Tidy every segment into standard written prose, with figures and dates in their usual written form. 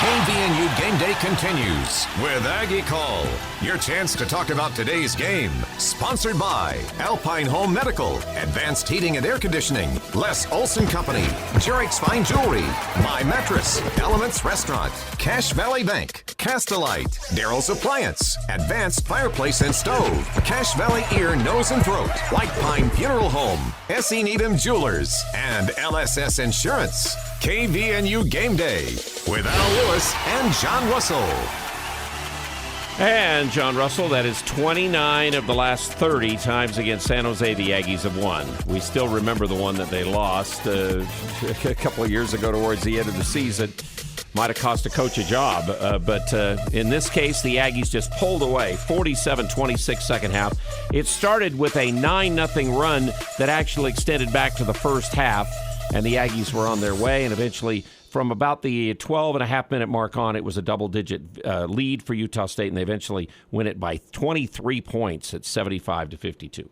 KVNU Game Day continues with Aggie Call. Your chance to talk about today's game. Sponsored by Alpine Home Medical, Advanced Heating and Air Conditioning, Les Olson Company, Jarek's Fine Jewelry, My Mattress, Elements Restaurant, Cache Valley Bank, Castelite, Daryl's Appliance, Advanced Fireplace and Stove, Cache Valley Ear, Nose and Throat, White Pine Funeral Home, S.E. Needham Jewelers, and LSS Insurance. KVNU Game Day with Al Lewis and John Russell. And John Russell, that is 29 of the last 30 times against San Jose the Aggies have won. We still remember the one that they lost a couple of years ago towards the end of the season. Might have cost a coach a job, but in this case, the Aggies just pulled away, 47-26 second half. It started with a 9-0 run that actually extended back to the first half, and the Aggies were on their way, and eventually from about the 12-and-a-half-minute mark on, it was a double-digit lead for Utah State, and they eventually win it by 23 points at 75-52.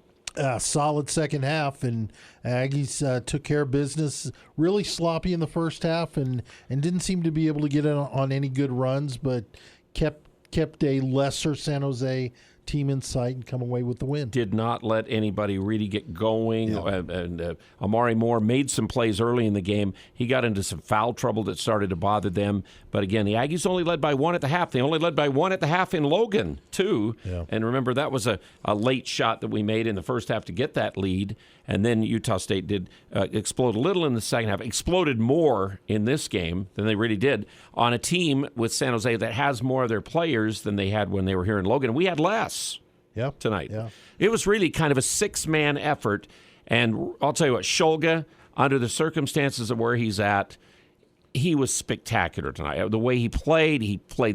Solid second half, and Aggies took care of business. Really sloppy in the first half, and didn't seem to be able to get on any good runs, but kept a lesser San Jose team in sight and come away with the win. Did not let anybody really get going. Yeah. And Amari Moore made some plays early in the game. He got into some foul trouble that started to bother them. But again, the Aggies only led by 1 at the half. They only led by 1 at the half in Logan, too. Yeah. And remember, that was a late shot that we made in the first half to get that lead. And then Utah State did explode a little in the second half. Exploded more in this game than they really did on a team with San Jose that has more of their players than they had when they were here in Logan. We had less tonight. Yeah. It was really kind of a 6-man effort. And I'll tell you what, Shulga, under the circumstances of where he's at, he was spectacular tonight. The way he played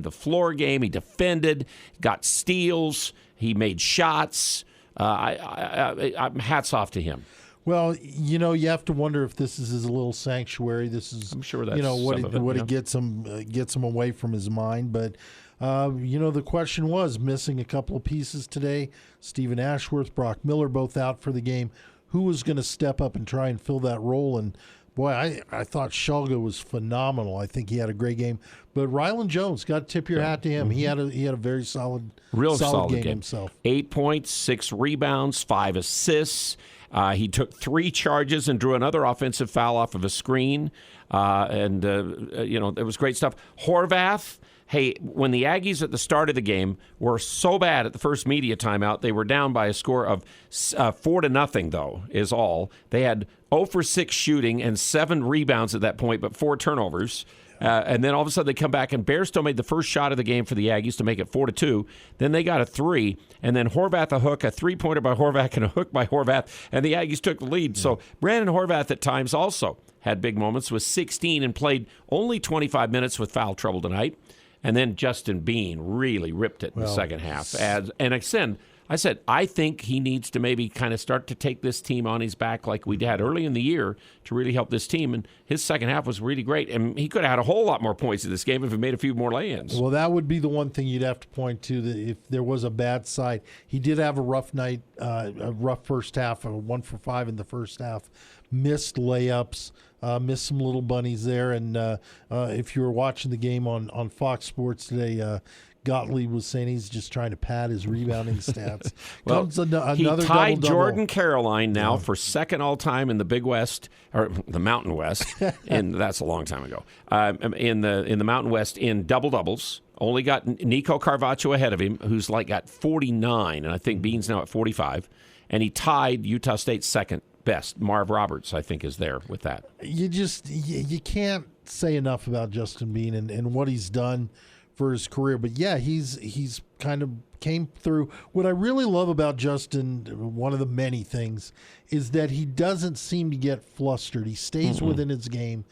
the floor game, he defended, got steals, he made shots. I'm hats off to him. Well, you have to wonder if this is his little sanctuary. This is, I'm sure that's what it gets him away from his mind. But the question was missing a couple of pieces today. Stephen Ashworth, Brock Miller, both out for the game. Who was going to step up and try and fill that role? And boy, I thought Shulga was phenomenal. I think he had a great game. But Rylan Jones, got to tip your hat to him. Mm-hmm. He had a very solid game himself. 8 points, 6 rebounds, 5 assists. He took 3 charges and drew another offensive foul off of a screen. It was great stuff. Horvath. Hey, when the Aggies at the start of the game were so bad at the first media timeout, they were down by a score of 4-0, though, is all. They had 0 for 6 shooting and 7 rebounds at that point, but 4 turnovers. And then all of a sudden they come back, and Bairstow made the first shot of the game for the Aggies to make it 4-2. Then they got a 3, and then Horvath a hook, a 3-pointer by Horvath, and a hook by Horvath, and the Aggies took the lead. So Brandon Horvath at times also had big moments, was 16 and played only 25 minutes with foul trouble tonight. And then Justin Bean really ripped it in the second half. I said, I think he needs to maybe kind of start to take this team on his back like we had early in the year to really help this team. And his second half was really great. And he could have had a whole lot more points in this game if he made a few more lay-ins. Well, that would be the one thing you'd have to point to, that if there was a bad side. He did have a rough night, a rough first half, 1 for 5 in the first half. Missed layups, missed some little bunnies there. And if you were watching the game on Fox Sports today, Gottlieb was saying he's just trying to pad his rebounding stats. Well, another he tied double-double. Jordan Caroline now for second all-time in the Big West, or the Mountain West, and that's a long time ago, in the Mountain West in double-doubles. Only got Nico Carvaggio ahead of him, who's got 49, and I think Bean's now at 45. And he tied Utah State's second best. Marv Roberts, I think, is there with that. You can't say enough about Justin Bean and what he's done for his career. But yeah, he's kind of came through. What I really love about Justin, one of the many things, is that he doesn't seem to get flustered. He stays within his game.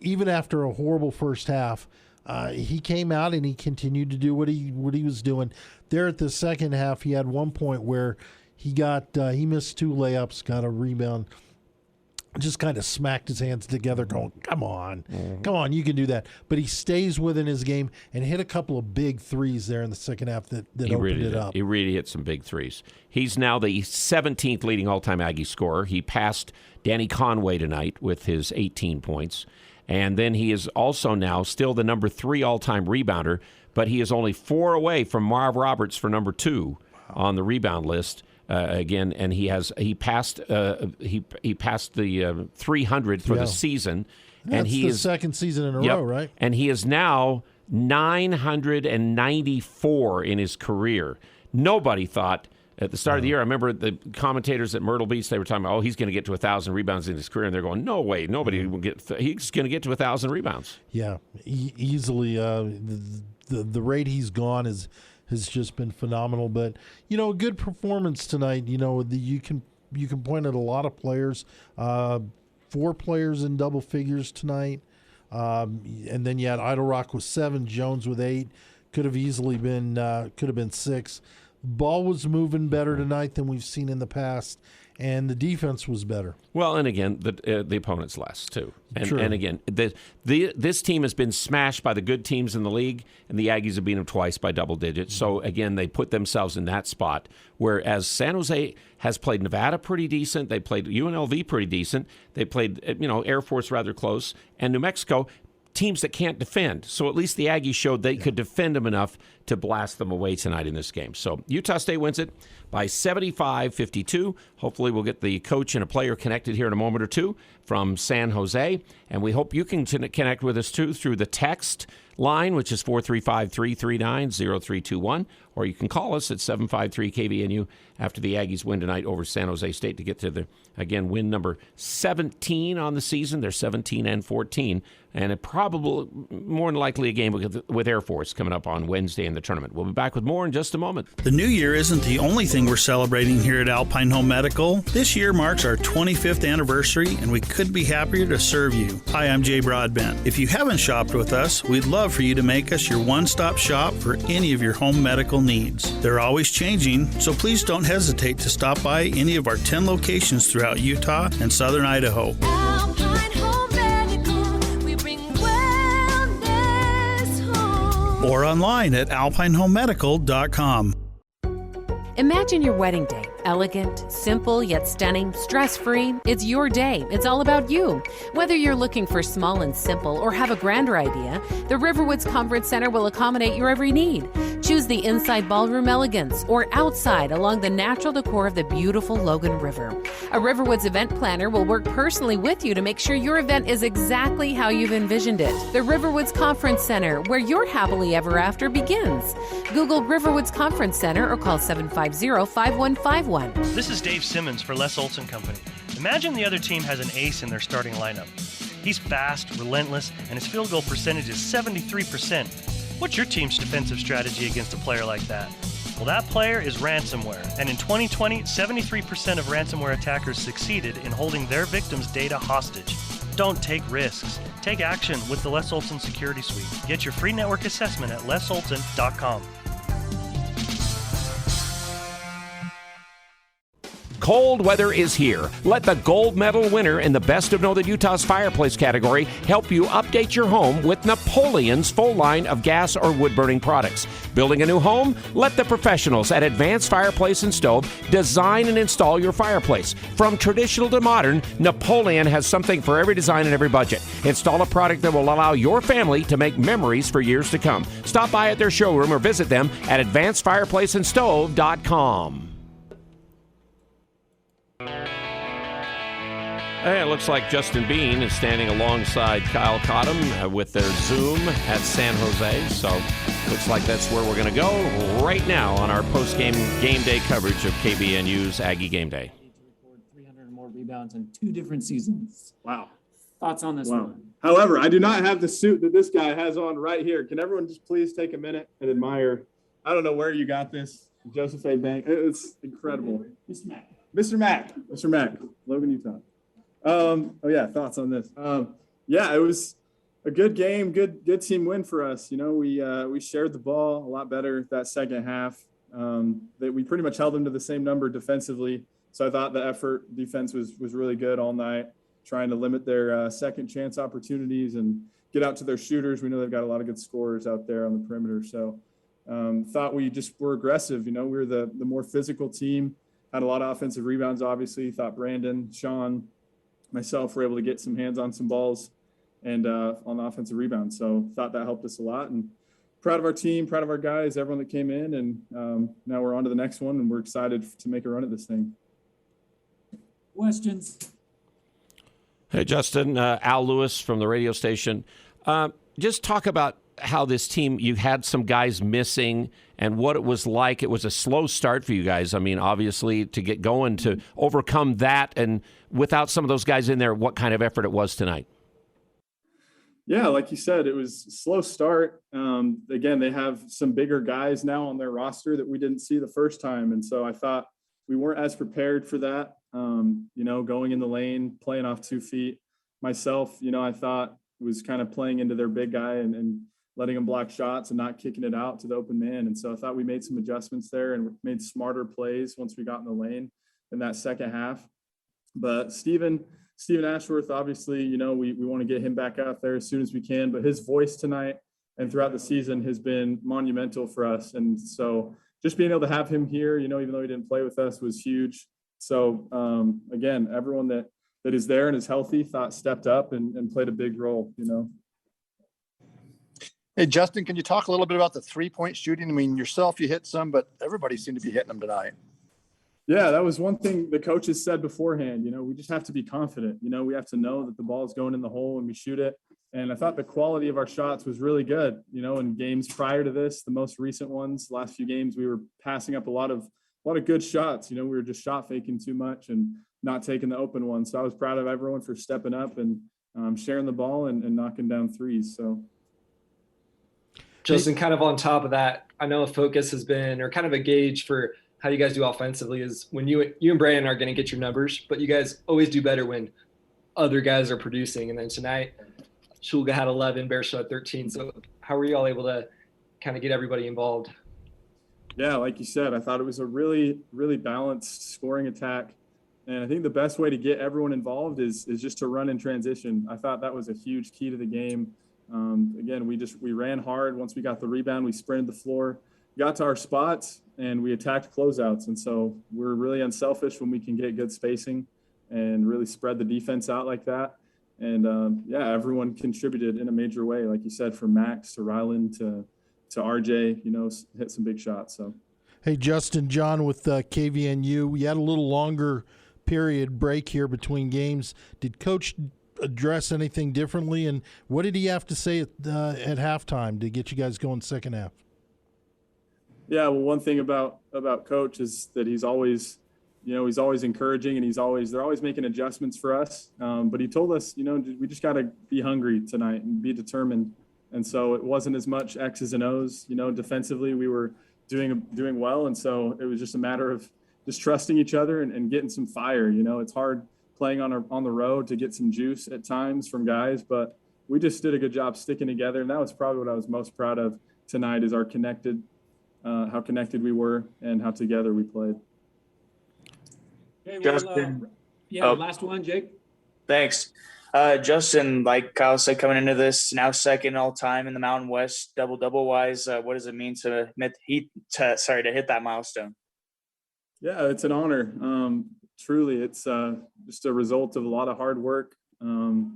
Even after a horrible first half, he came out and he continued to do what he was doing. There at the second half, he had one point where he missed 2 layups, got a rebound, just kind of smacked his hands together going, come on, you can do that. But he stays within his game and hit a couple of big threes there in the second half that opened it up. He really hit some big threes. He's now the 17th leading all-time Aggie scorer. He passed Danny Conway tonight with his 18 points. And then he is also now still the number 3 all-time rebounder, but he is only 4 away from Marv Roberts for number 2 on the rebound list. Again, and he passed the 300 for the season. That's the second season in a row, right? And he is now 994 in his career. Nobody thought at the start of the year, I remember the commentators at Myrtle Beach, they were talking about, he's going to get to 1,000 rebounds in his career. And they're going, no way, nobody will get, he's going to get to 1,000 rebounds. Yeah, easily. The rate he's gone has just been phenomenal. But, a good performance tonight. You can point at a lot of players. 4 players in double figures tonight. And then you had Idle Rock with 7, Jones with 8. Could have easily been 6. Ball was moving better tonight than we've seen in the past, and the defense was better. Well, and again, the opponent's less too. And, True. and again, this team has been smashed by the good teams in the league, and the Aggies have beaten them twice by double digits. So again, they put themselves in that spot. Whereas San Jose has played Nevada pretty decent, they played UNLV pretty decent, they played Air Force rather close, and New Mexico. Teams that can't defend. So at least the Aggies showed they could defend them enough to blast them away tonight in this game. So Utah State wins it by 75-52. Hopefully we'll get the coach and a player connected here in a moment or two from San Jose. And we hope you can connect with us too through the text line, which is 435-339-0321, or you can call us at 753-KVNU after the Aggies win tonight over San Jose State to get to the, again, win number 17 on the season. They're 17-14, and it probably, more than likely, a game with Air Force coming up on Wednesday in the tournament. We'll be back with more in just a moment. The new year isn't the only thing we're celebrating here at Alpine Home Medical. This year marks our 25th anniversary, and we couldn't be happier to serve you. Hi, I'm Jay Broadbent. If you haven't shopped with us, we'd love for you to make us your one-stop shop for any of your home medical needs. They're always changing, so please don't hesitate to stop by any of our 10 locations throughout Utah and southern Idaho. Alpine Home Medical, we bring wellness home. Or online at alpinehomemedical.com. Imagine your wedding day. Elegant, simple, yet stunning, stress-free. It's your day. It's all about you. Whether you're looking for small and simple or have a grander idea, the Riverwoods Conference Center will accommodate your every need. Choose the inside ballroom elegance or outside along the natural decor of the beautiful Logan River. A Riverwoods event planner will work personally with you to make sure your event is exactly how you've envisioned it. The Riverwoods Conference Center, where your happily ever after begins. Google Riverwoods Conference Center or call 750-5151. This is Dave Simmons for Les Olson Company. Imagine the other team has an ace in their starting lineup. He's fast, relentless, and his field goal percentage is 73%. What's your team's defensive strategy against a player like that? Well, that player is ransomware, and in 2020, 73% of ransomware attackers succeeded in holding their victims' data hostage. Don't take risks. Take action with the Les Olson Security Suite. Get your free network assessment at lesolson.com. Cold weather is here. Let the gold medal winner in the Best of Northern Utah's fireplace category help you update your home with Napoleon's full line of gas or wood-burning products. Building a new home? Let the professionals at Advanced Fireplace and Stove design and install your fireplace. From traditional to modern, Napoleon has something for every design and every budget. Install a product that will allow your family to make memories for years to come. Stop by at their showroom or visit them at advancedfireplaceandstove.com. It looks like Justin Bean is standing alongside Kyle Cottom with their Zoom at San Jose. So looks like that's where we're going to go right now on our post-game game day coverage of KBNU's Aggie Game Day. To record 300 or more rebounds in 2 different seasons. Wow. Thoughts on this one? However, I do not have the suit that this guy has on right here. Can everyone just please take a minute and admire? I don't know where you got this, Joseph A. Bank. It's incredible. Mr. Mack, Logan, Utah. Thoughts on this? It was a good game, good team win for us. We shared the ball a lot better that second half. That we pretty much held them to the same number defensively. So I thought the effort defense was really good all night, trying to limit their second chance opportunities and get out to their shooters. We know they've got a lot of good scorers out there on the perimeter. So thought we just were aggressive. We were the more physical team. Had a lot of offensive rebounds, obviously. Thought Brandon, Sean, myself were able to get some hands on some balls and on the offensive rebound. So thought that helped us a lot, and proud of our team, proud of our guys, everyone that came in, and now we're on to the next one, and we're excited to make a run at this thing. Questions? Hey, Justin, Al Lewis from the radio station. Just talk about how this team, you had some guys missing and what it was like. It was a slow start for you guys. I mean, obviously, to get going, to overcome that, and without some of those guys in there, what kind of effort it was tonight. Yeah, like you said, it was a slow start. Again, they have some bigger guys now on their roster that we didn't see the first time. And so I thought we weren't as prepared for that, going in the lane, playing off 2 feet. Myself, I thought was kind of playing into their big guy and letting them block shots and not kicking it out to the open man. And so I thought we made some adjustments there and made smarter plays once we got in the lane in that second half. But Steven Ashworth, obviously, we want to get him back out there as soon as we can, but his voice tonight and throughout the season has been monumental for us. And so just being able to have him here, even though he didn't play with us, was huge. So again, everyone that is there and is healthy stepped up and played a big role, Hey, Justin, can you talk a little bit about the 3-point shooting? I mean, yourself, you hit some, but everybody seemed to be hitting them tonight. Yeah, that was one thing the coaches said beforehand. We just have to be confident. We have to know that the ball is going in the hole when we shoot it. And I thought the quality of our shots was really good. In games prior to this, the most recent ones, last few games, we were passing up a lot of good shots. We were just shot faking too much and not taking the open one. So I was proud of everyone for stepping up and sharing the ball and knocking down threes. So. Justin, kind of on top of that, I know a focus has been, or kind of a gauge for how you guys do offensively, is when you and Brandon are going to get your numbers, but you guys always do better when other guys are producing. And then tonight, Shulga had 11, Bearshaw had 13. So how were you all able to kind of get everybody involved? Yeah, like you said, I thought it was a really, really balanced scoring attack. And I think the best way to get everyone involved is just to run in transition. I thought that was a huge key to the game. Again, we ran hard. Once we got the rebound, we sprinted the floor, got to our spots, and we attacked closeouts. And so we're really unselfish when we can get good spacing and really spread the defense out like that. And everyone contributed in a major way, like you said, from Max to Ryland to RJ, hit some big shots. So, hey, Justin, John with KVNU, we had a little longer period break here between games. Did Coach address anything differently, and what did he have to say at halftime to get you guys going second half? Yeah, well, one thing about Coach is that he's always encouraging, and they're always making adjustments for us. But he told us, we just got to be hungry tonight and be determined. And so it wasn't as much X's and O's. Defensively we were doing well, and so it was just a matter of just trusting each other and getting some fire. It's hard playing on the road to get some juice at times from guys, but we just did a good job sticking together, and that was probably what I was most proud of tonight, is how connected we were and how together we played. Okay, Justin. last one, Jake. Thanks. Justin, like Kyle said, coming into this, now second all time in the Mountain West double wise, what does it mean to hit that milestone? Yeah, it's an honor. Truly, it's just a result of a lot of hard work.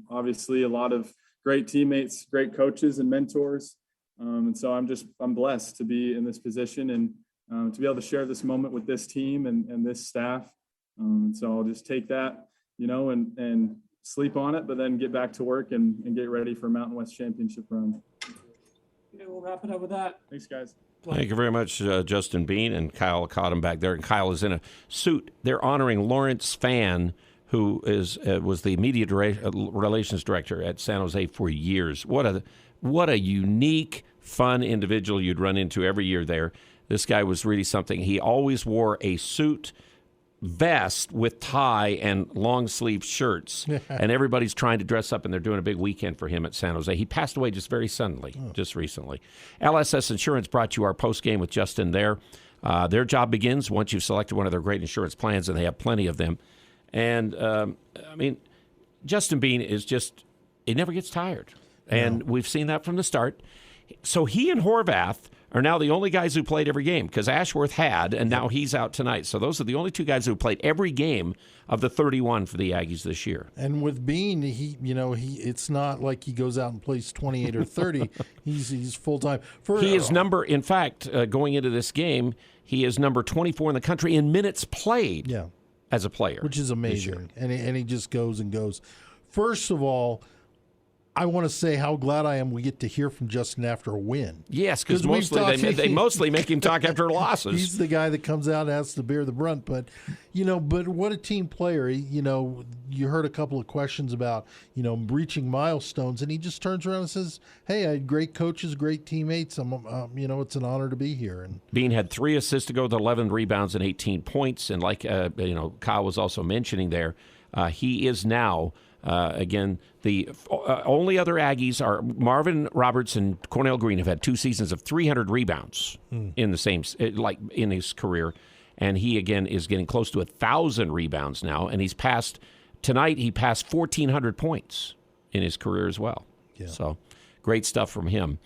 Obviously, a lot of great teammates, great coaches and mentors. And so I'm blessed to be in this position and to be able to share this moment with this team and this staff. And so I'll just take that, and sleep on it, but then get back to work and get ready for a Mountain West Championship run. Okay, we'll wrap it up with that. Thanks, guys. Thank you very much, Justin Bean, and Kyle caught him back there. And Kyle is in a suit. They're honoring Lawrence Fan, who was the media relations director at San Jose for years. What a unique, fun individual you'd run into every year there. This guy was really something. He always wore a suit, vest with tie and long sleeve shirts, and everybody's trying to dress up, and they're doing a big weekend for him at San Jose. He passed away just very suddenly, just recently. LSS Insurance brought you our post game with Justin there. Their job begins once you've selected one of their great insurance plans, and they have plenty of them. And Justin Bean is he never gets tired, and we've seen that from the start. So he and Horvath are now the only guys who played every game because Ashworth had, and now he's out tonight. So those are the only 2 guys who played every game of the 31 for the Aggies this year. And with Bean, it's not like he goes out and plays 28 or 30. He's full time. He is in fact, going into this game, he is number 24 in the country in minutes played. Yeah. As a player, which is amazing, and he just goes and goes. First of all, I want to say how glad I am we get to hear from Justin after a win. Yes, because mostly they mostly make him talk after losses. He's the guy that comes out and has to bear the brunt. But but what a team player. You heard a couple of questions about reaching milestones, and he just turns around and says, "Hey, I had great coaches, great teammates. It's an honor to be here." And Bean had 3 assists to go with 11 rebounds and 18 points, and like Kyle was also mentioning there, he is now. Again, the only other Aggies are Marvin Roberts and Cornell Green have had 2 seasons of 300 rebounds in the same, in his career. And he, again, is getting close to 1,000 rebounds now. And he passed 1,400 points in his career as well. Yeah. So great stuff from him.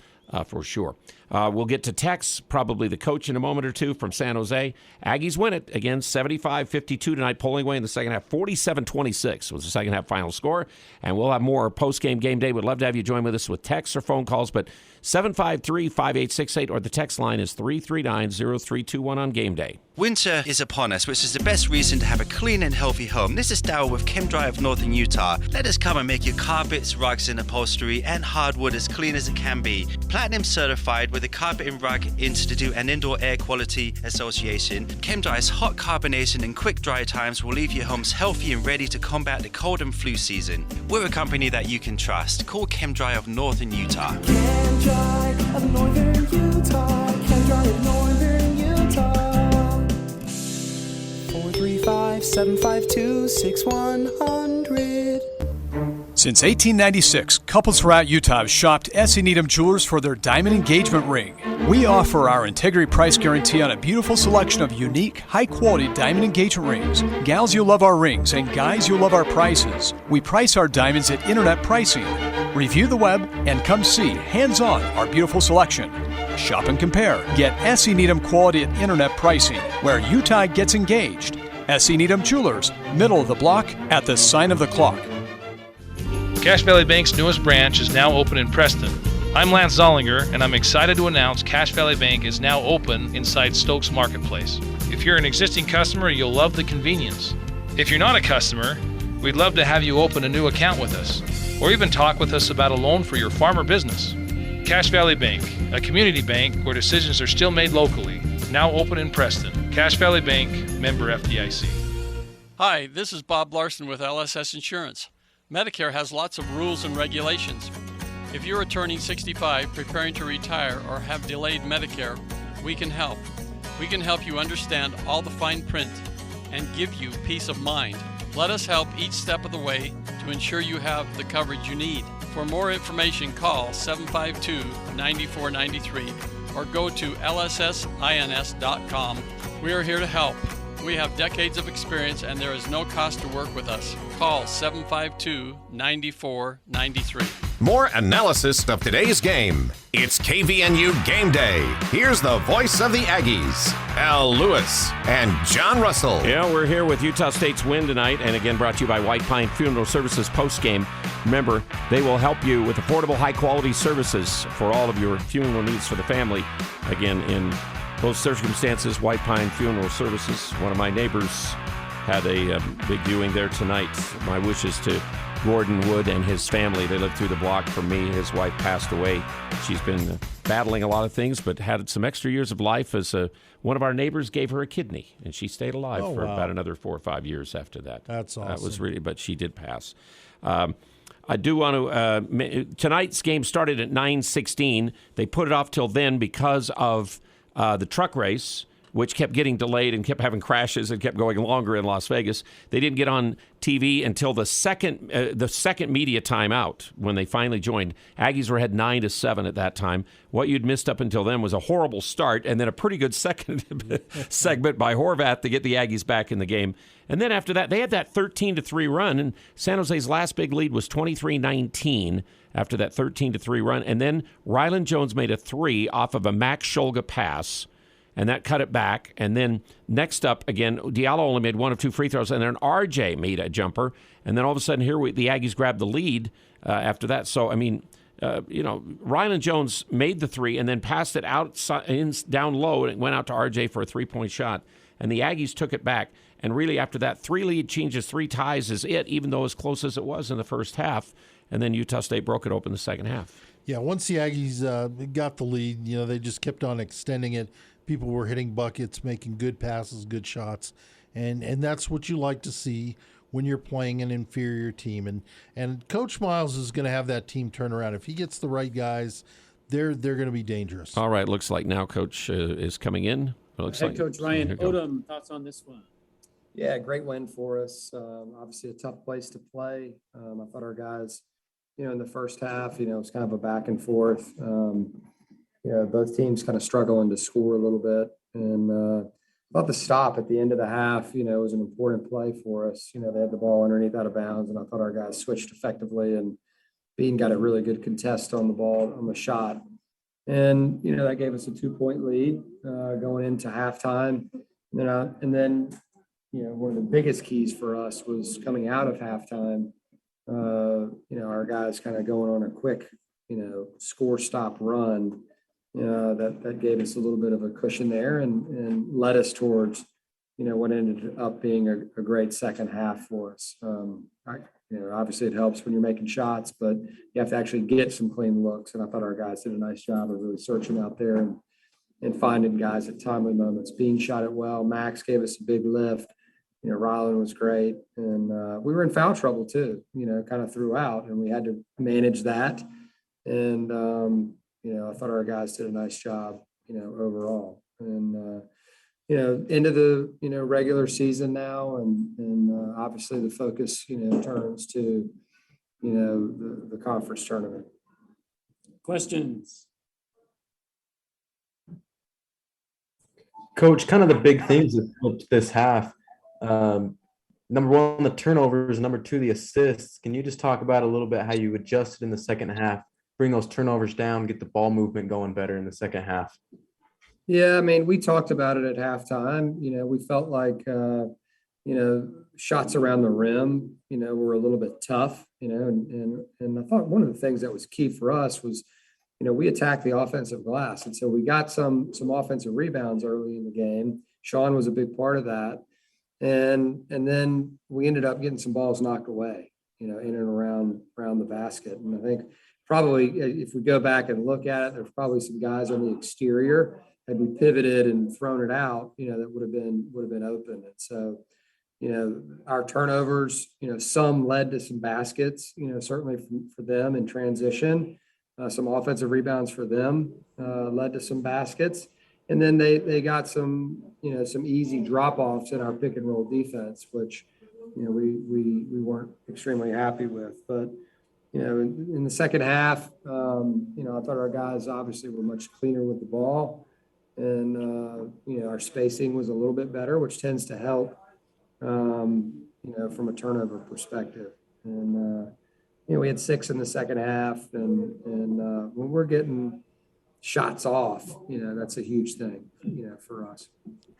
For sure. We'll get to texts, probably the coach in a moment or two from San Jose. Aggies win it. Again, 75-52 tonight, pulling away in the second half. 47-26 was the second half final score. And we'll have more post-game game day. We'd love to have you join with us with texts or phone calls. But 753-5868 or the text line is 339-0321 on game day. Winter is upon us, which is the best reason to have a clean and healthy home. This is Darryl with ChemDry of Northern Utah. Let us come and make your carpets, rugs, and upholstery and hardwood as clean as it can be. Platinum certified with the Carpet and Rug Institute and Indoor Air Quality Association. ChemDry's hot carbonation and quick dry times will leave your homes healthy and ready to combat the cold and flu season. We're a company that you can trust. Call ChemDry of Northern Utah. ChemDry of Northern Utah. ChemDry of Northern Utah. 435-752-6100. Since 1896, couples throughout Utah have shopped S.E. Needham Jewelers for their diamond engagement ring. We offer our integrity price guarantee on a beautiful selection of unique, high-quality diamond engagement rings. Gals, you'll love our rings, and guys, you'll love our prices. We price our diamonds at internet pricing. Review the web and come see, hands-on, our beautiful selection. Shop and compare. Get S.E. Needham quality at internet pricing, where Utah gets engaged. S.E. Needham Jewelers, middle of the block, at the sign of the clock. Cache Valley Bank's newest branch is now open in Preston. I'm Lance Zollinger, and I'm excited to announce Cache Valley Bank is now open inside Stokes Marketplace. If you're an existing customer, you'll love the convenience. If you're not a customer, we'd love to have you open a new account with us, or even talk with us about a loan for your farm or business. Cache Valley Bank, a community bank where decisions are still made locally, now open in Preston. Cache Valley Bank, member FDIC. Hi, this is Bob Larson with LSS Insurance. Medicare has lots of rules and regulations. If you're turning 65, preparing to retire, or have delayed Medicare, we can help. We can help you understand all the fine print and give you peace of mind. Let us help each step of the way to ensure you have the coverage you need. For more information, call 752-9493 or go to lssins.com. We are here to help. We have decades of experience and there is no cost to work with us. Call 752-9493. More analysis of today's game. It's KVNU Game Day. Here's the voice of the Aggies, Al Lewis and John Russell. Yeah, we're here with Utah State's win tonight, and again brought to you by White Pine Funeral Services postgame. Remember, they will help you with affordable, high-quality services for all of your funeral needs for the family. Again, in those circumstances, White Pine Funeral Services. One of my neighbors had a big viewing there tonight. My wishes to Gordon Wood and his family. They live through the block from me. His wife passed away. She's been battling a lot of things, but had some extra years of life as one of our neighbors gave her a kidney, and she stayed alive for about another 4 or 5 years after that. That's awesome. That was really, but she did pass. I do want to, tonight's game started at 9:16. They put it off till then because of the truck race. which kept getting delayed and kept having crashes and kept going longer in Las Vegas. They didn't get on TV until the second media timeout when they finally joined. Aggies were ahead 9-7 at that time. What you'd missed up until then was a horrible start and then a pretty good second segment by Horvath to get the Aggies back in the game. And then after that, they had that 13-3 run, and San Jose's last big lead was 23-19 after that 13-3 run. And then Rylan Jones made a 3 off of a Max Shulga pass, and that cut it back. And then next up, again, Diallo only made 1 of 2 free throws, and then RJ made a jumper. And then all of a sudden, the Aggies grabbed the lead after that. So, I mean, Rylan Jones made the 3 and then passed it down low, and it went out to RJ for a 3-point shot. And the Aggies took it back. And really, after that, 3 lead changes, 3 ties is it, even though as close as it was in the first half. And then Utah State broke it open the second half. Yeah, once the Aggies got the lead, they just kept on extending it. People were hitting buckets, making good passes, good shots, and that's what you like to see when you're playing an inferior team. And Coach Miles is going to have that team turn around. If he gets the right guys, they're going to be dangerous. All right, looks like now Coach is coming in. Head Coach Ryan Odom, thoughts on this one? Yeah, great win for us. Obviously a tough place to play. I thought our guys, in the first half, it was kind of a back and forth. Both teams kind of struggling to score a little bit. And I thought the stop at the end of the half, was an important play for us. They had the ball underneath out of bounds, and I thought our guys switched effectively. And Bean got a really good contest on the ball, on the shot. And, that gave us a 2-point lead going into halftime. And then one of the biggest keys for us was coming out of halftime. Our guys kind of going on a quick, score stop run. That gave us a little bit of a cushion there and led us towards, what ended up being a great second half for us. Obviously it helps when you're making shots, but you have to actually get some clean looks. And I thought our guys did a nice job of really searching out there and finding guys at timely moments. Bean shot it well. Max gave us a big lift. Rylan was great. And we were in foul trouble too, kind of throughout, and we had to manage that. And, I thought our guys did a nice job, overall. And, into the, regular season now, and obviously the focus, turns to, the conference tournament. Questions? Coach, kind of the big things that helped this half. Number 1, the turnovers. Number 2, the assists. Can you just talk about a little bit how you adjusted in the second half, bring those turnovers down, get the ball movement going better in the second half? Yeah, I mean, we talked about it at halftime. We felt like, shots around the rim, were a little bit tough, and I thought one of the things that was key for us was, we attacked the offensive glass. And so we got some offensive rebounds early in the game. Sean was a big part of that. And then we ended up getting some balls knocked away, in and around the basket. And I think probably if we go back and look at it, there's probably some guys on the exterior. Had we pivoted and thrown it out, that would have been open. And so, our turnovers, some led to some baskets, certainly for them in transition. Some offensive rebounds for them led to some baskets. And then they got some easy drop-offs in our pick and roll defense, which, we weren't extremely happy with. But, in the second half, I thought our guys obviously were much cleaner with the ball. And, our spacing was a little bit better, which tends to help, from a turnover perspective. And, we had 6 in the second half. And when we're getting shots off, that's a huge thing, for us.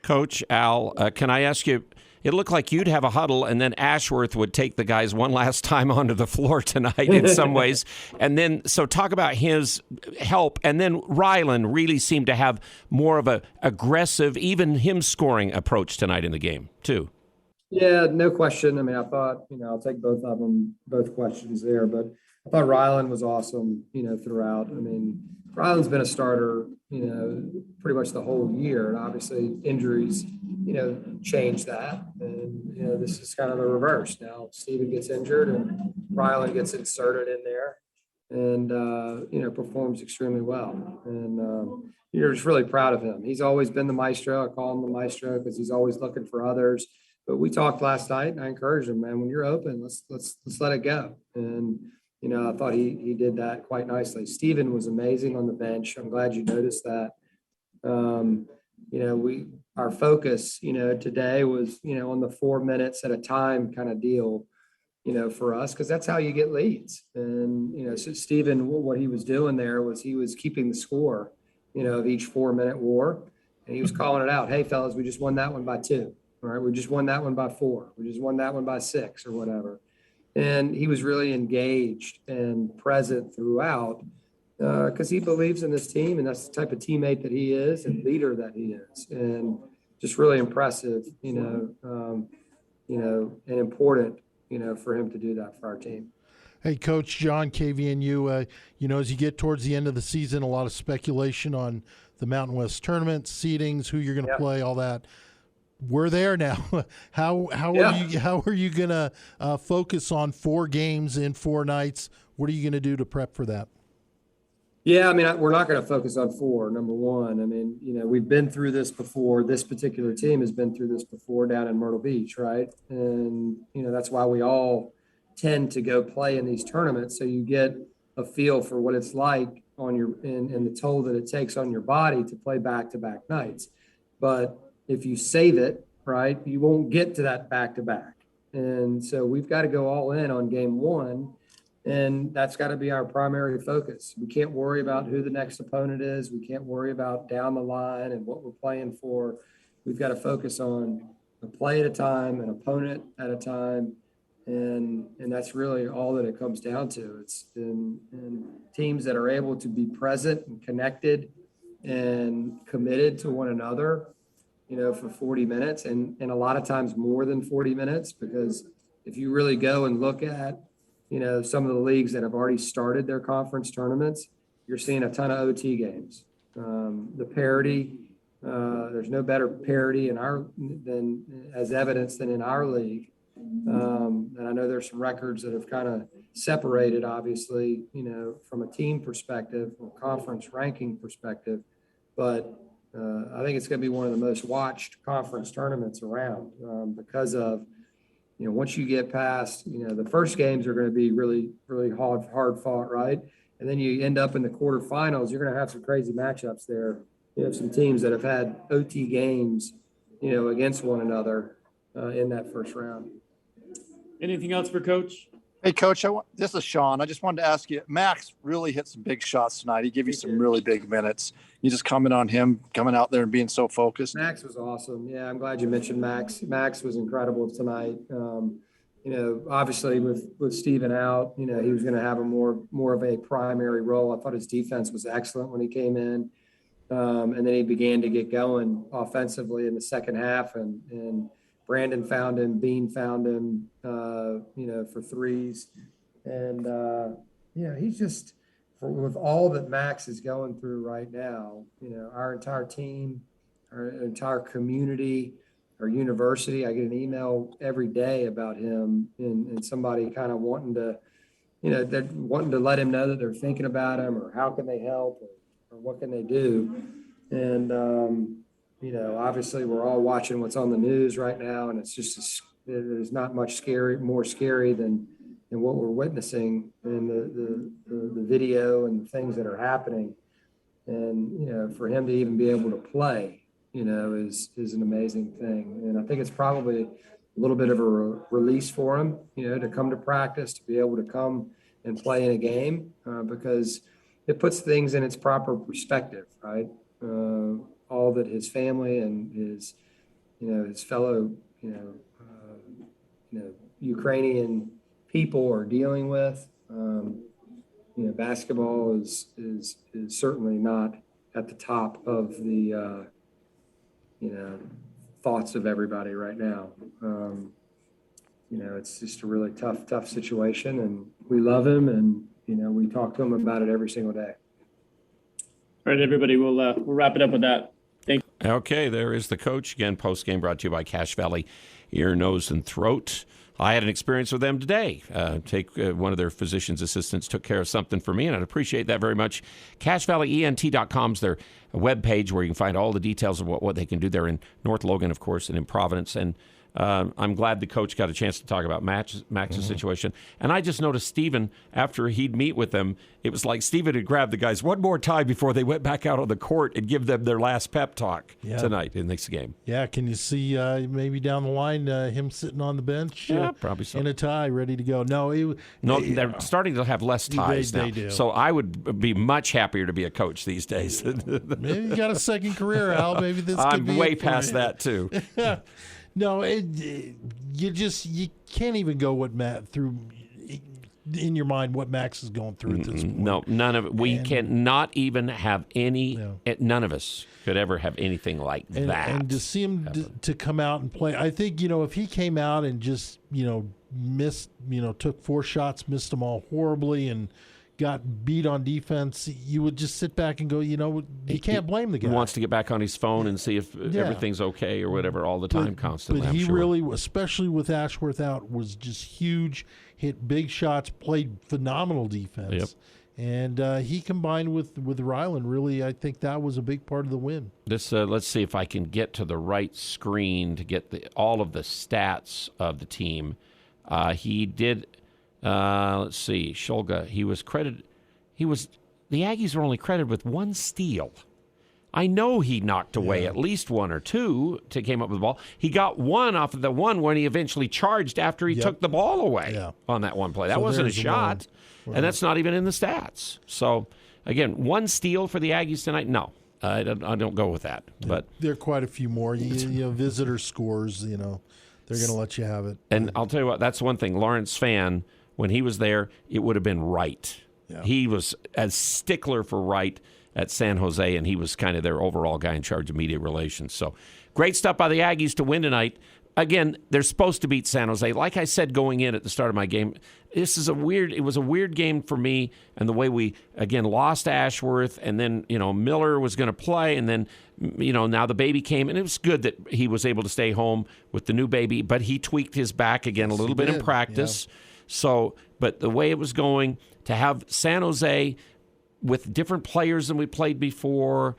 Coach Al, can I ask you, it looked like you'd have a huddle and then Ashworth would take the guys one last time onto the floor tonight in some ways. And then, so talk about his help. And then Rylan really seemed to have more of a aggressive, even him scoring approach tonight in the game too. Yeah, no question. I mean, I thought, I'll take both of them, both questions there, but I thought Rylan was awesome, throughout. I mean, Rylan's been a starter, pretty much the whole year. And obviously injuries, change that. And, this is kind of the reverse. Now Steven gets injured and Rylan gets inserted in there. and performs extremely well. And you're just really proud of him. He's always been the maestro. I call him the maestro because he's always looking for others. But we talked last night, and I encouraged him, man, when you're open, let's let it go. And I thought he did that quite nicely. Steven was amazing on the bench. I'm glad you noticed that. Our focus, today was, on the 4 minutes at a time kind of deal, for us, because that's how you get leads. And, so Steven, what he was doing there was he was keeping the score, of each 4 minute war. And he was calling it out. Hey, fellas, we just won that one by 2. All right. We just won that one by 4. We just won that one by 6 or whatever. And he was really engaged and present throughout because he believes in this team, and that's the type of teammate that he is and leader that he is. And just really impressive, and important, for him to do that for our team. Hey, Coach John, KVNU, as you get towards the end of the season, a lot of speculation on the Mountain West tournament, seedings, who you're going to play, all that. We're there now. How are you going to focus on 4 games in 4 nights? What are you going to do to prep for that? Yeah, I mean, we're not going to focus on 4, number one. I mean, we've been through this before. This particular team has been through this before down in Myrtle Beach, right? And, that's why we all tend to go play in these tournaments. So you get a feel for what it's like on your and the toll that it takes on your body to play back-to-back nights. But if you save it, right, you won't get to that back-to-back. And so we've got to go all in on game 1. And that's got to be our primary focus. We can't worry about who the next opponent is. We can't worry about down the line and what we're playing for. We've got to focus on a play at a time, an opponent at a time. And that's really all that it comes down to. It's in teams that are able to be present and connected and committed to one another, for 40 minutes and a lot of times more than 40 minutes, because if you really go and look at, some of the leagues that have already started their conference tournaments, you're seeing a ton of OT games. The parity, there's no better parity as evidence than in our league. And I know there's some records that have kind of separated, obviously, from a team perspective or conference ranking perspective. But I think it's going to be one of the most watched conference tournaments around because of, once you get past, the first games are going to be really, really hard fought, right? And then you end up in the quarterfinals, you're going to have some crazy matchups there. You have some teams that have had OT games, against one another in that first round. Anything else for Coach? Hey, Coach, this is Sean. I just wanted to ask you, Max really hit some big shots tonight. He gave you some really big minutes. You just comment on him coming out there and being so focused. Max was awesome. Yeah, I'm glad you mentioned Max. Max was incredible tonight. Obviously with Steven out, he was going to have a more of a primary role. I thought his defense was excellent when he came in. And then he began to get going offensively in the second half, and Brandon found him, Bean found him, for threes. And, he's just, with all that Max is going through right now, our entire team, our entire community, our university, I get an email every day about him and somebody kind of wanting to, they're wanting to let him know that they're thinking about him or how can they help or what can they do. And, obviously we're all watching what's on the news right now, and it's just there's not much more scary than what we're witnessing in the video and the things that are happening. And for him to even be able to play, is an amazing thing. And I think it's probably a little bit of a release for him, to come to practice, to be able to come and play in a game, because it puts things in its proper perspective, right? All that his family and his fellow, Ukrainian people are dealing with. Basketball is certainly not at the top of the, thoughts of everybody right now. It's just a really tough situation, and we love him, and, we talk to him about it every single day. All right, everybody, we'll wrap it up with that. Thank you. Okay, there is the coach. Again, post-game brought to you by Cache Valley Ear, Nose, and Throat. I had an experience with them today. One of their physician's assistants took care of something for me, and I'd appreciate that very much. CashValleyENT.com is their webpage where you can find all the details of what they can do there in North Logan, of course, and in Providence. And I'm glad the coach got a chance to talk about Max's situation. And I just noticed Stephen, after he'd meet with them, it was like Stephen had grabbed the guys one more time before they went back out on the court and give them their last pep talk tonight in this game. Yeah, can you see maybe down the line him sitting on the bench? Yeah, probably so. In a tie, ready to go. No, they're starting to have less ties now. They do. So I would be much happier to be a coach these days. Maybe you got a second career, Al. Maybe this could be I'm way past that, too. No, you can't even go in your mind what Max is going through at this point. No, none of it. We cannot even have any. None of us could ever have anything like that. And to see him to come out and play, I think if he came out and just missed, took 4 shots, missed them all horribly, and got beat on defense, you would just sit back and go, you can't blame the guy. He wants to get back on his phone and see if everything's okay or whatever all the time, constantly. But he really, especially with Ashworth out, was just huge, hit big shots, played phenomenal defense. Yep. And he combined with Ryland, really, I think that was a big part of the win. This let's see if I can get to the right screen to get all of the stats of the team. He did... let's see, Shulga, the Aggies were only credited with 1 steal. I know he knocked away at least 1 or 2 to came up with the ball. He got 1 off of the one when he eventually charged after he took the ball away on that one play. That wasn't a shot, and that's not even in the stats. So, again, 1 steal for the Aggies tonight? No, I don't go with that. But there are quite a few more. Visitor scores, they're going to let you have it. And I'll tell you what, that's one thing. Lawrence Fan, when he was there, it would have been right. Yeah. He was a stickler for right at San Jose, and he was kind of their overall guy in charge of media relations. So great stuff by the Aggies to win tonight. Again, they're supposed to beat San Jose. Like I said going in at the start of my game, it was a weird game for me, and the way we, again, lost Ashworth, and then, Miller was going to play, and then, now the baby came, and it was good that he was able to stay home with the new baby, but he tweaked his back again a little bit in practice. Yeah. So, but the way it was going, to have San Jose with different players than we played before,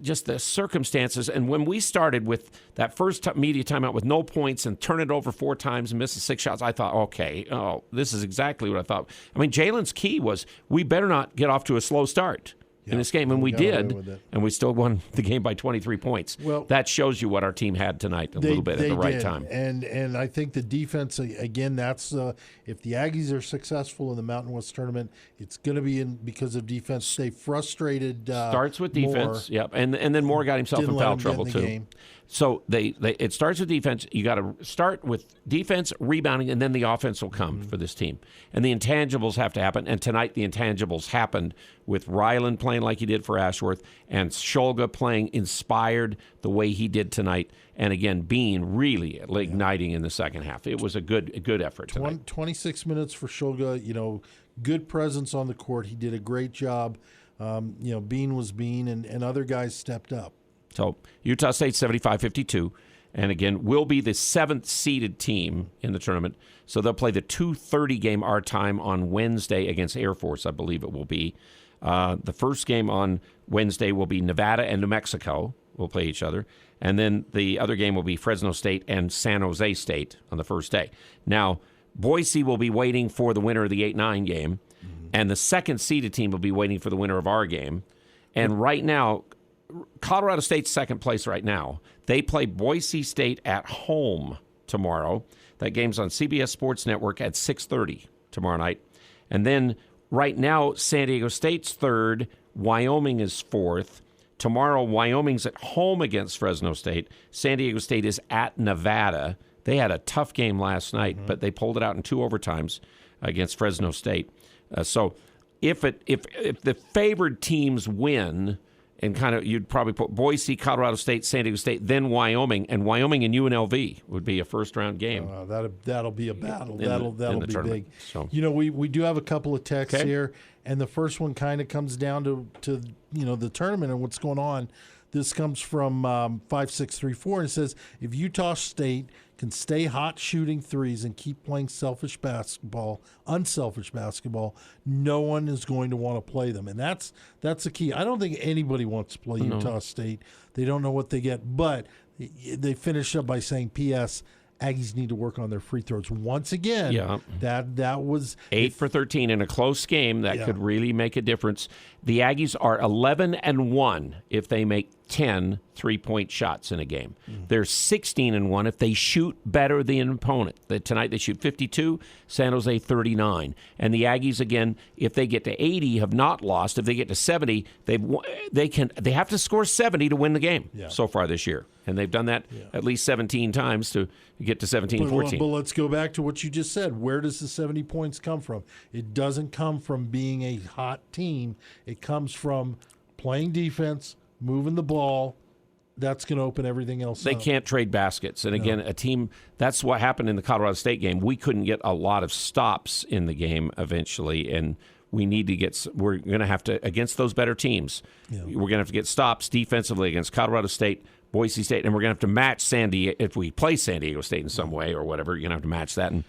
just the circumstances. And when we started with that first media timeout with no points and turn it over 4 times and miss the 6 shots, I thought, okay, this is exactly what I thought. I mean, Jalen's key was we better not get off to a slow start in this game, and we did, and we still won the game by 23 points. Well, that shows you what our team had tonight a little bit at the right time. And I think the defense, again, that's if the Aggies are successful in the Mountain West tournament, it's going to be because of defense. Stay frustrated. Starts with defense, yep, and then Moore got himself in foul trouble too. Game. So it starts with defense. You got to start with defense, rebounding, and then the offense will come for this team. And the intangibles have to happen. And tonight the intangibles happened with Ryland playing like he did for Ashworth and Shulga playing inspired the way he did tonight. And again, Bean really igniting in the second half. It was a good effort tonight. 26 minutes for Shulga. Good presence on the court. He did a great job. Bean was Bean, and other guys stepped up. So Utah State 75-52, and again, will be the 7th seeded team in the tournament. So they'll play the 2:30 game our time on Wednesday against Air Force, I believe it will be. The first game on Wednesday will be Nevada and New Mexico will play each other. And then the other game will be Fresno State and San Jose State on the first day. Now, Boise will be waiting for the winner of the 8-9 game, and the 2nd seeded team will be waiting for the winner of our game. And right now, Colorado State's 2nd place right now. They play Boise State at home tomorrow. That game's on CBS Sports Network at 6:30 tomorrow night. And then right now, San Diego State's 3rd. Wyoming is 4th. Tomorrow, Wyoming's at home against Fresno State. San Diego State is at Nevada. They had a tough game last night, but they pulled it out in 2 overtimes against Fresno State. So if the favored teams win, and you'd probably put Boise, Colorado State, San Diego State, then Wyoming, and Wyoming and UNLV would be a first-round game. That'll be a battle. That'll be big. So. We do have a couple of texts here, and the first one kind of comes down to the tournament and what's going on. This comes from 5634, and it says, if Utah State can stay hot shooting threes and keep playing unselfish basketball, no one is going to want to play them. And that's the key. I don't think anybody wants to play Utah State. They don't know what they get. But they finished up by saying, P.S., Aggies need to work on their free throws. Once again, that was 8 for 13 in a close game that could really make a difference. The Aggies are 11-1 if they make 10 3-point shots in a game. They're 16-1 if they shoot better than an opponent. Tonight they shoot 52, San Jose 39. And the Aggies, again, if they get to 80, have not lost. If they get to 70, they have to score 70 to win the game so far this year. And they've done that at least 17 times to get to 17-14. But let's go back to what you just said. Where does the 70 points come from? It doesn't come from being a hot team. It comes from playing defense, moving the ball. That's going to open everything else They up. can't trade baskets. And again, a team, that's what happened in the Colorado State game. We couldn't get a lot of stops in the game eventually, and we're going to have to, against those better teams, we're going to have to get stops defensively against Colorado State, Boise State, and we're going to have to match San Diego. If we play San Diego State in some way or whatever, you're going to have to match that. And,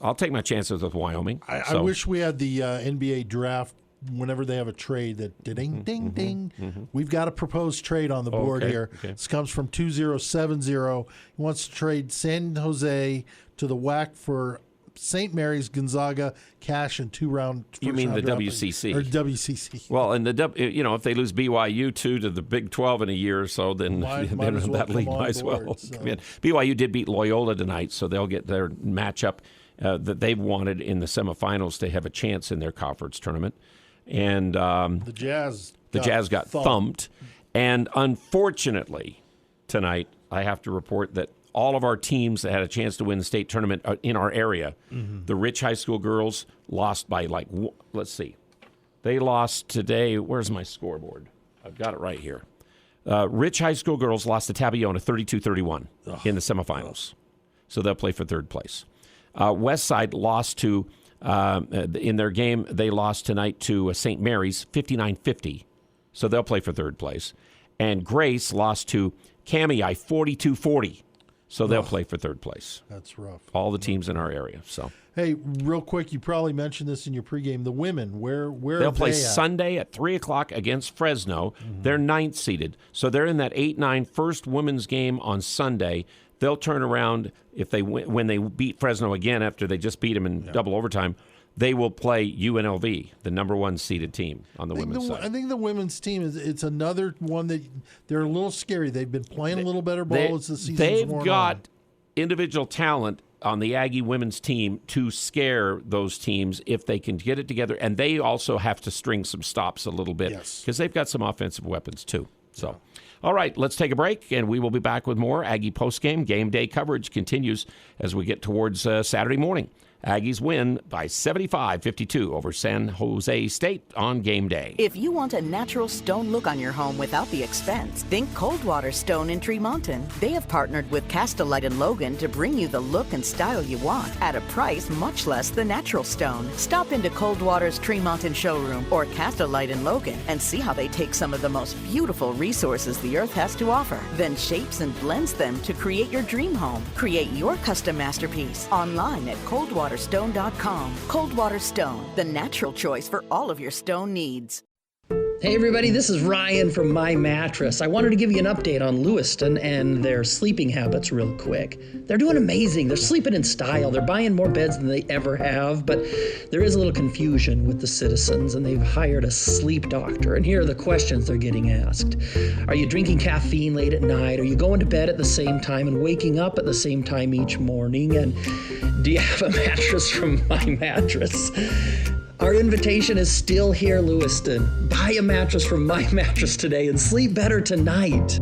I'll take my chances with Wyoming. I wish we had the NBA draft whenever they have a trade that ding, ding, ding. We've got a proposed trade on the board here. Okay. This comes from 2070. He wants to trade San Jose to the WAC for St. Mary's, Gonzaga, cash, and 2-round. You mean the WCC? Or WCC. Well, and if they lose BYU to the Big 12 in a year or so, then that league might as well come in. BYU did beat Loyola tonight, so they'll get their matchup that they've wanted in the semifinals to have a chance in their conference tournament. And the Jazz got thumped. And unfortunately, tonight I have to report that all of our teams that had a chance to win the state tournament in our area, the Rich High School girls lost by let's see. They lost today. Where's my scoreboard? I've got it right here. Rich High School girls lost to Tabayona 32-31 in the semifinals. So they'll play for third place. Westside lost to, in their game, they lost tonight to St. Mary's 59-50. So they'll play for third place. And Grace lost to Kamei 42-40. So they'll play for third place. That's rough. All the teams in our area. So hey, real quick, you probably mentioned this in your pregame. The women, where they'll play they at? Sunday at 3:00 against Fresno. They're 9th seeded, so they're in that 8-9 first women's game on Sunday. They'll turn around if they when they beat Fresno again after they just beat them in double overtime. They will play UNLV, the number 1 seeded team on the women's side. I think the women's team it's another one that they're a little scary. They've been playing a little better ball as the season's worn on. They've got individual talent on the Aggie women's team to scare those teams if they can get it together. And they also have to string some stops a little bit because they've got some offensive weapons too. So, all right, let's take a break, and we will be back with more Aggie postgame. Game day coverage continues as we get towards Saturday morning. Aggies win by 75-52 over San Jose State on game day. If you want a natural stone look on your home without the expense, think Coldwater Stone in Tremonton. They have partnered with Castellite and Logan to bring you the look and style you want at a price much less than natural stone. Stop into Coldwater's Tremonton showroom or Castellite and Logan and see how they take some of the most beautiful resources the earth has to offer, then shapes and blends them to create your dream home. Create your custom masterpiece online at coldwaterstone.com. Coldwater Stone, the natural choice for all of your stone needs. Hey everybody, this is Ryan from My Mattress. I wanted to give you an update on Lewiston and their sleeping habits real quick. They're doing amazing. They're sleeping in style. They're buying more beds than they ever have, but there is a little confusion with the citizens, and they've hired a sleep doctor. And here are the questions they're getting asked. Are you drinking caffeine late at night? Are you going to bed at the same time and waking up at the same time each morning? And do you have a mattress from My Mattress? Our invitation is still here, Lewiston. Buy a mattress from My Mattress today and sleep better tonight.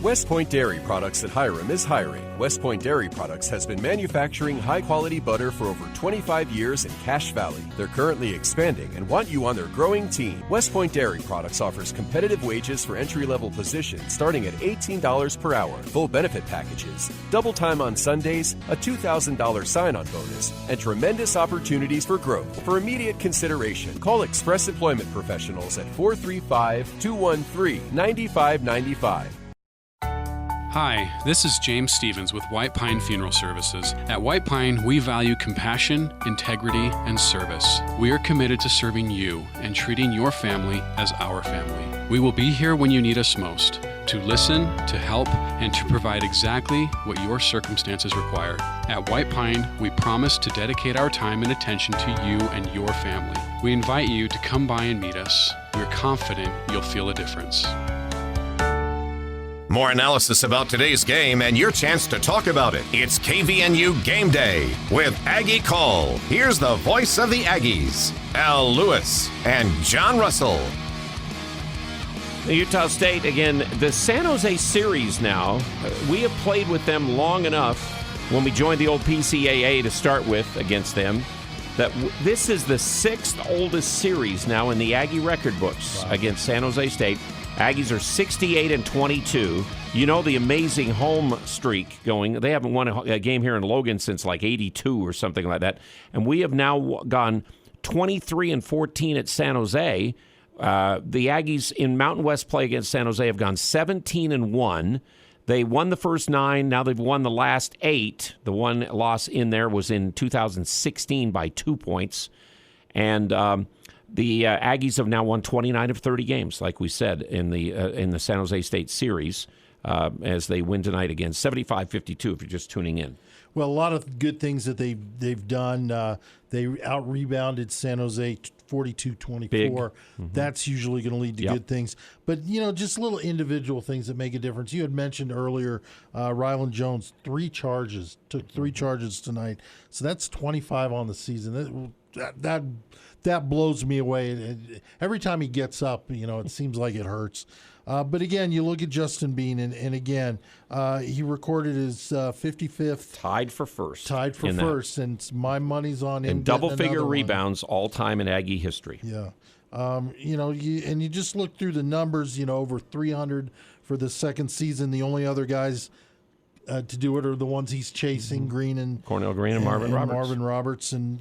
West Point Dairy Products at Hiram is hiring. West Point Dairy Products has been manufacturing high-quality butter for over 25 years in Cache Valley. They're currently expanding and want you on their growing team. West Point Dairy Products offers competitive wages for entry-level positions starting at $18 per hour, full benefit packages, double time on Sundays, a $2,000 sign-on bonus, and tremendous opportunities for growth. For immediate consideration, call Express Employment Professionals at 435-213-9595. Hi, this is James Stevens with White Pine Funeral Services. At White Pine, we value compassion, integrity, and service. We are committed to serving you and treating your family as our family. We will be here when you need us most, to listen, to help, and to provide exactly what your circumstances require. At White Pine, we promise to dedicate our time and attention to you and your family. We invite you to come by and meet us. We're confident you'll feel a difference. More analysis about today's game and your chance to talk about it. It's KVNU Game Day with Aggie Call. Here's the voice of the Aggies, Al Lewis and John Russell. Utah State, again, the San Jose series now, we have played with them long enough when we joined the old PCAA to start with against them, that this is the 6th oldest series now in the Aggie record books against San Jose State. Aggies are 68-22. You know the amazing home streak going. They haven't won a game here in Logan since like 82 or something like that. And we have now gone 23-14 at San Jose. The Aggies in Mountain West play against San Jose have gone 17-1. They won the first 9. Now they've won the last 8. The one loss in there was in 2016 by 2 points. And the Aggies have now won 29 of 30 games, like we said, in the San Jose State series, as they win tonight again, 75-52 if you're just tuning in. Well, a lot of good things that they've done. They out-rebounded San Jose 42-24. Mm-hmm. That's usually going to lead to good things. But, just little individual things that make a difference. You had mentioned earlier Rylan Jones, 3 charges, took 3 charges tonight. So that's 25 on the season. That blows me away. Every time he gets up, it seems like it hurts. But again, you look at Justin Bean, and again, he recorded his 55th. Tied for first. And my money's on him. And double-figure rebounds all-time in Aggie history. Yeah. You just look through the numbers, over 300 for the second season. The only other guys to do it are the ones he's chasing, Green and Cornell Green and Marvin Roberts. And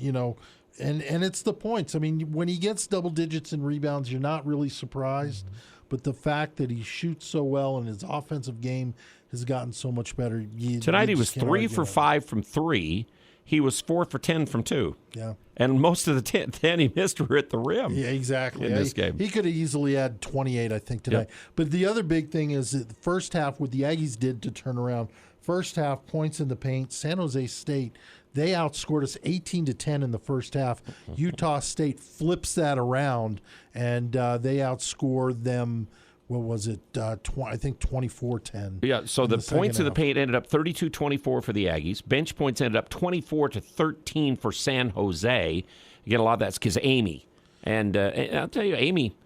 it's the points. I mean, when he gets double digits in rebounds, you're not really surprised. But the fact that he shoots so well and his offensive game has gotten so much better. Tonight he was 3 for 5 from 3. He was 4 for 10 from 2. Yeah. And most of the 10 he missed were at the rim. Yeah, exactly. In this game. He could have easily had 28, I think, tonight. Yep. But the other big thing is that the first half, what the Aggies did to turn around, first half, points in the paint, San Jose State, they outscored us 18-10 in the first half. Utah State flips that around, and they outscored them, what was it, I think 24-10. Yeah, so the points in the paint ended up 32-24 for the Aggies. Bench points ended up 24-13 for San Jose. Again, a lot of that's because Amy. And I'll tell you, Amy,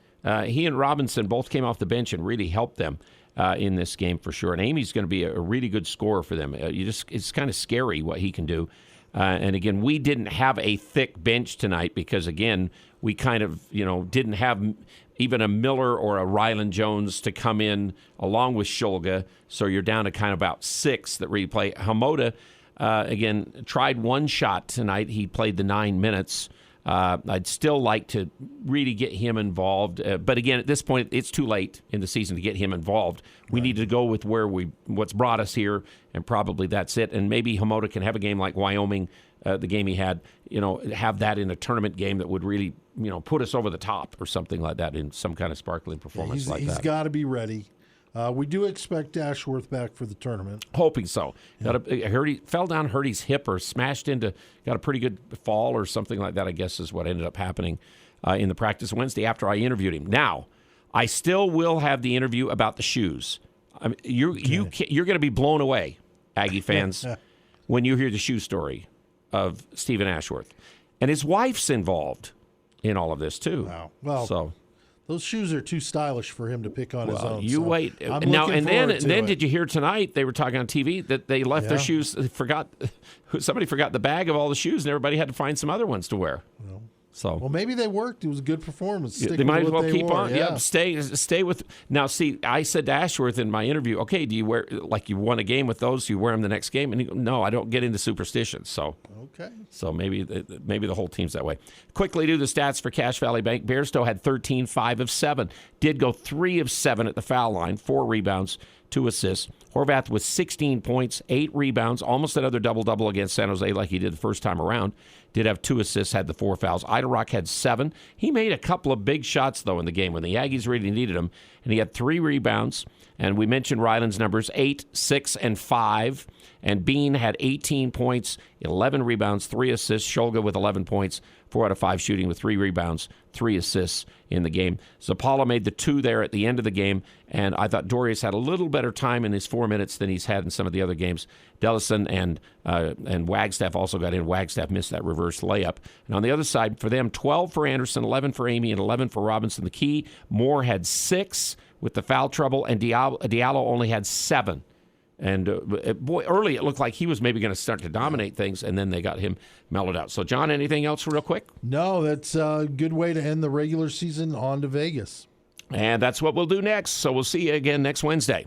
he and Robinson both came off the bench and really helped them in this game for sure. And Amy's going to be a really good scorer for them. It's kind of scary what he can do. And again, we didn't have a thick bench tonight because, again, we kind of, didn't have even a Miller or a Rylan Jones to come in along with Shulga. So you're down to kind of about 6 that really play. Hamoda, again, tried one shot tonight. He played the 9 minutes. I'd still like to really get him involved. But again, at this point, it's too late in the season to get him involved. We need to go with what's brought us here, and probably that's it. And maybe Hamoda can have a game like Wyoming, the game he had, have that in a tournament game that would really, put us over the top or something like that in some kind of sparkling performance like that. He's got to be ready. We do expect Ashworth back for the tournament. Hoping so. Yeah. He fell down, hurt his hip, or smashed into, got a pretty good fall or something like that, I guess is what ended up happening in the practice Wednesday after I interviewed him. Now, I still will have the interview about the shoes. You're going to be blown away, Aggie fans, when you hear the shoe story of Stephen Ashworth. And his wife's involved in all of this, too. Wow. Well, those shoes are too stylish for him to pick on his own. You wait. Now, and then did you hear tonight, they were talking on TV, that they left their shoes, somebody forgot the bag of all the shoes, and everybody had to find some other ones to wear. Well, maybe they worked. It was a good performance. They might as well keep on. Yeah, stay with. Now, see, I said to Ashworth in my interview, okay, do you wear, like you won a game with those, do you wear them the next game? And he goes, no, I don't get into superstitions. So, So maybe the whole team's that way. Quickly do the stats for Cache Valley Bank. Bairstow had 13, 5 of 7. Did go 3 of 7 at the foul line, 4 rebounds, 2 assists. Horvath with 16 points, 8 rebounds, almost another double-double against San Jose like he did the first time around. Did have 2 assists, had the 4 fouls. Eidelrock had 7. He made a couple of big shots, though, in the game when the Aggies really needed him, and he had 3 rebounds. And we mentioned Ryland's numbers, 8, 6, and 5. And Bean had 18 points, 11 rebounds, 3 assists. Shulga with 11 points, 4 out of 5 shooting with 3 rebounds, 3 assists in the game. Zapala made the 2 there at the end of the game, and I thought Dorius had a little better time in his 4 minutes than he's had in some of the other games. Dellison and Wagstaff also got in. Wagstaff missed that reverse layup. And on the other side, for them, 12 for Anderson, 11 for Amy, and 11 for Robinson. The key, Moore had 6 with the foul trouble, and Diallo only had 7. And, early it looked like he was maybe going to start to dominate things, and then they got him mellowed out. So, John, anything else real quick? No, that's a good way to end the regular season. On to Vegas. And that's what we'll do next. So we'll see you again next Wednesday.